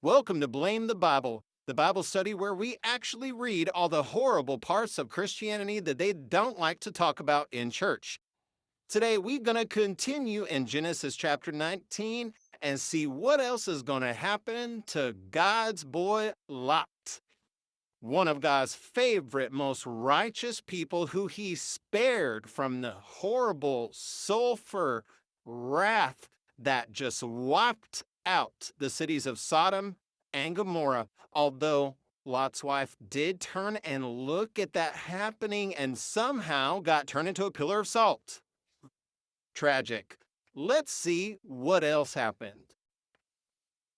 Welcome to Blame the Bible study where we actually read all the horrible parts of Christianity that they don't like to talk about in church. Today, we're going to continue in Genesis chapter 19 and see what else is going to happen to God's boy Lot, one of God's favorite, most righteous people who he spared from the horrible sulfur wrath that just wiped out the cities of Sodom and Gomorrah. Although Lot's wife did turn and look at that happening and somehow got turned into a pillar of salt. Tragic. Let's see what else happened.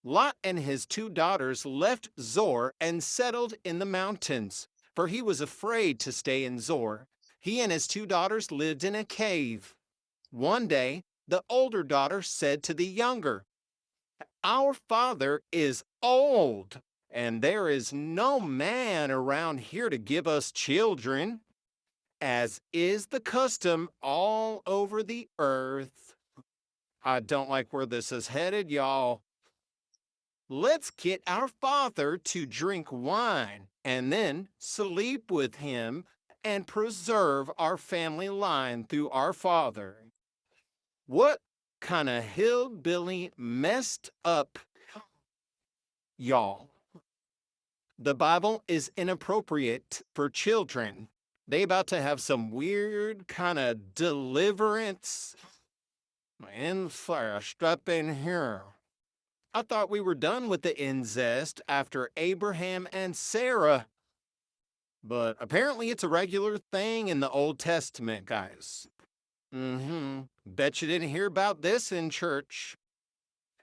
Lot and his two daughters left Zor and settled in the mountains, for he was afraid to stay in Zor. He and his two daughters lived in a cave. One day, the older daughter said to the younger, "Our father is old, and there is no man around here to give us children, as is the custom all over the earth." I don't like where this is headed, y'all. "Let's get our father to drink wine and then sleep with him and preserve our family line through our father." What kind of hillbilly messed up, y'all? The Bible is inappropriate for children. They about to have some weird kind of deliverance incest up in here. I thought we were done with the incest after Abraham and Sarah, but apparently it's a regular thing in the Old Testament, guys. Bet you didn't hear about this in church.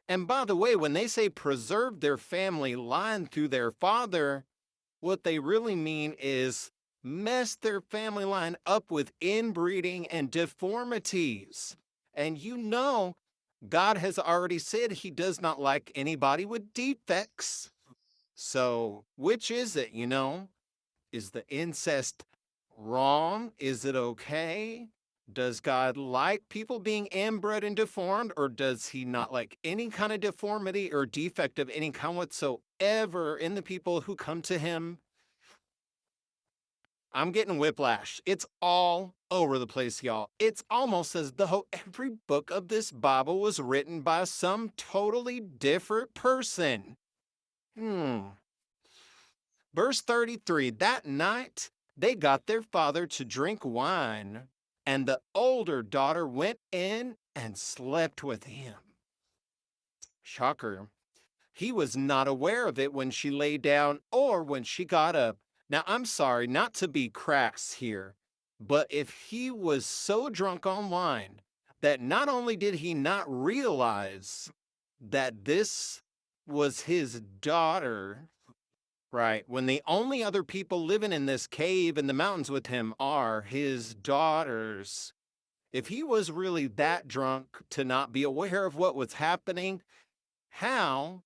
And by the way, when they say preserve their family line through their father, what they really mean is mess their family line up with inbreeding and deformities. And God has already said he does not like anybody with defects. So, which is it, Is the incest wrong? Is it okay? Does God like people being inbred and deformed, or does he not like any kind of deformity or defect of any kind whatsoever in the people who come to him? I'm getting whiplash. It's all over the place, y'all. It's almost as though every book of this Bible was written by some totally different person. Verse 33, that night they got their father to drink wine, and the older daughter went in and slept with him. Shocker. He was not aware of it when she lay down or when she got up. Now, I'm sorry not to be crass here, but if he was so drunk on wine that not only did he not realize that this was his daughter, right, when the only other people living in this cave in the mountains with him are his daughters, if he was really that drunk to not be aware of what was happening, how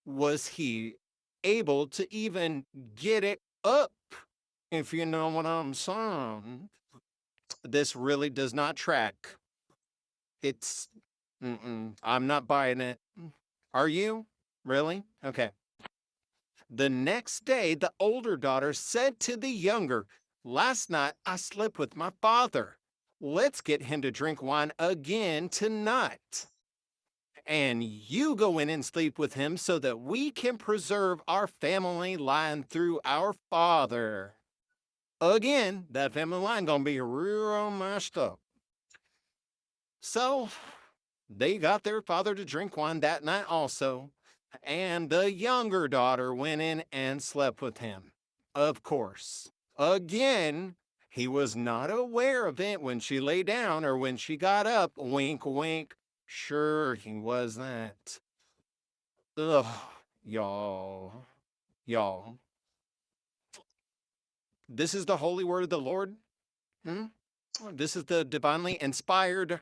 was he able to even get it up, if you know what I'm saying? This really does not track. It's, I'm not buying it. Are you? Really? Okay. The next day, the older daughter said to the younger, "Last night I slept with my father. Let's get him to drink wine again tonight. And you go in and sleep with him so that we can preserve our family line through our father." Again, that family line gonna be real messed up. So they got their father to drink wine that night also, and the younger daughter went in and slept with him. Of course. Again, he was not aware of it when she lay down or when she got up. Wink, wink. Sure, he wasn't. Ugh, y'all. Y'all. This is the holy word of the Lord. Hmm? This is the divinely inspired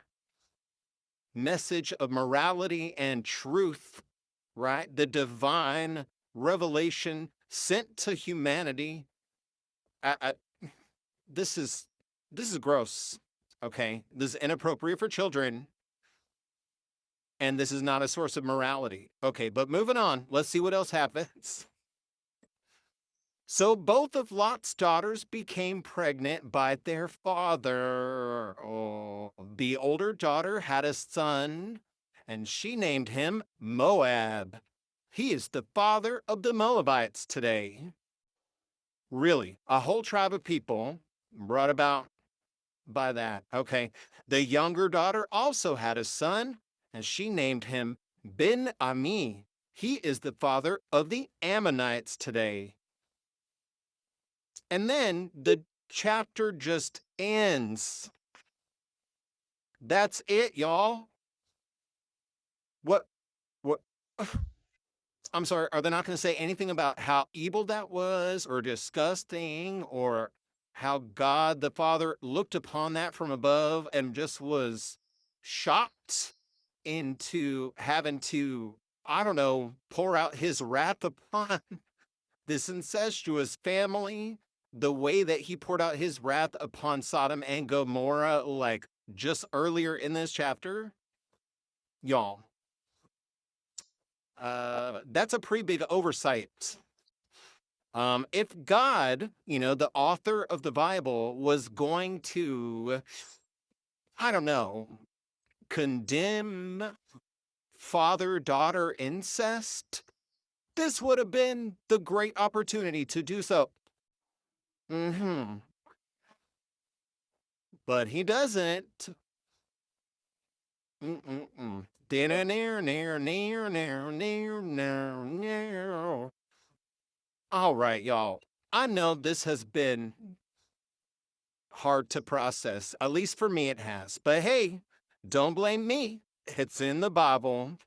message of morality and truth, right? The divine revelation sent to humanity. I, this is this is gross. Okay, this is inappropriate for children. And this is not a source of morality. Okay, but moving on, let's see what else happens. So both of Lot's daughters became pregnant by their father. Oh, the older daughter had a son, and she named him Moab. He is the father of the Moabites today. Really, a whole tribe of people brought about by that. Okay. The younger daughter also had a son, and she named him Ben Ami. He is the father of the Ammonites today. And then the chapter just ends. That's it, y'all. What? What? I'm sorry, are they not going to say anything about how evil that was or disgusting or how God the Father looked upon that from above and just was shocked into having to, I don't know, pour out his wrath upon this incestuous family the way that he poured out his wrath upon Sodom and Gomorrah, like just earlier in this chapter? Y'all, that's a pretty big oversight. If God, the author of the Bible, was going to, I don't know, condemn father-daughter incest, this would have been the great opportunity to do so. But he doesn't. Mm-mm-mm. All right, y'all. I know this has been hard to process. At least for me, it has. But hey, don't blame me. It's in the Bible.